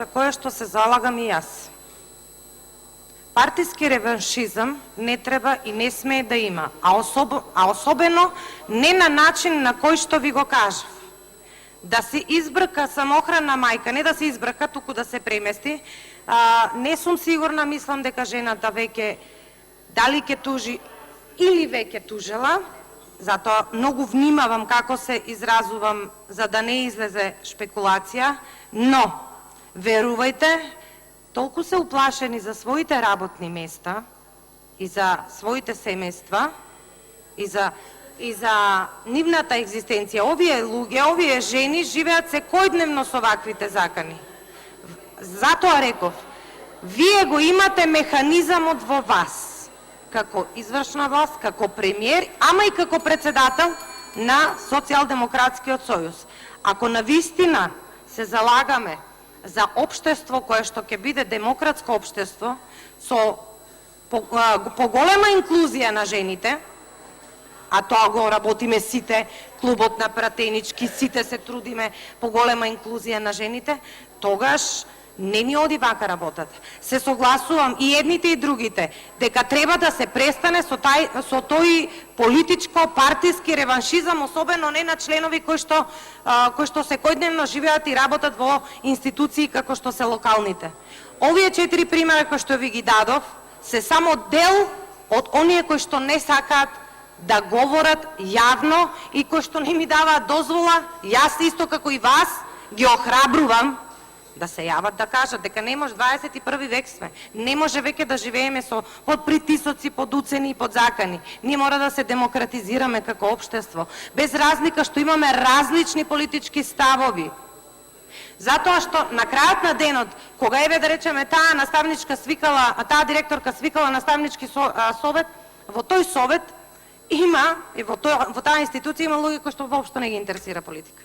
за кое што се залагам и јас. Партиски реваншизам не треба и не смее да има, а особено не на начин на кој што ви го кажав. Да се избрка самохрана мајка, не да се избрка, туку да се премести. Не сум сигурна, мислам дека жената веќе дали ќе тужи или веќе тужела, затоа многу внимавам како се изразувам за да не излезе шпекулација, но верувајте, толку се уплашени за своите работни места и за своите семејства и за нивната екзистенција. Овие луѓе, овие жени живеат секојдневно со ваквите закани. Затоа реков, вие го имате механизамот во вас, како извршна власт, како премиер, ама и како председател на Социјалдемократскиот сојуз. Ако навистина се залагаме за општество кое што ќе биде демократско општество со поголема инклузија на жените, а тоа го работиме сите, клубот на пратенички, сите се трудиме поголема инклузија на жените, тогаш не ни оди вака работата. Се согласувам и едните и другите дека треба да се престане со тој политичко партиски реваншизам, особено не на членови кои што секојдневно живеат и работат во институции како што се локалните. Овие 4 примера кои што ви ги дадов се само дел од оние кои што не сакаат да говорат јавно и кои што не ми даваат дозвола. Јас исто како и вас ги охрабрувам да се јават, да кажат дека не може, 21 век сме, не може веќе да живееме под притисоци, под уцени и под закани. Ние мора да се демократизираме како општество, без разлика што имаме различни политички ставови. Затоа што на крајот на денот, кога да речеме таа наставничка свикала, таа директорка свикала наставнички совет, во тој совет има и во таа институција има луѓе кои што воопшто не ги интересира политика.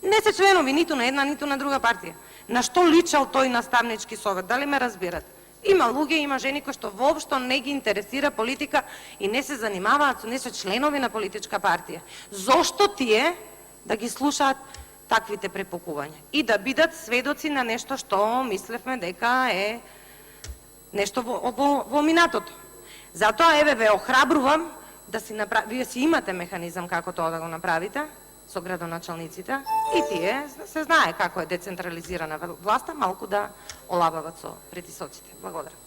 Не се членови ниту на една, ниту на друга партија. На што личал тој наставнички совет? Дали ме разбират? Има луѓе, има жени кои што воопшто не ги интересира политика и не се занимаваат, не се членови на политичка партија. Зошто тие да ги слушаат таквите препукувања и да бидат сведоци на нешто што мислевме дека е нешто во минатото? Затоа еве ве охрабрувам да вие си имате механизам како тоа да го направите со градоначалниците и тие се знае како е децентрализирана власта, малку да олабават со притисоците. Благодарам.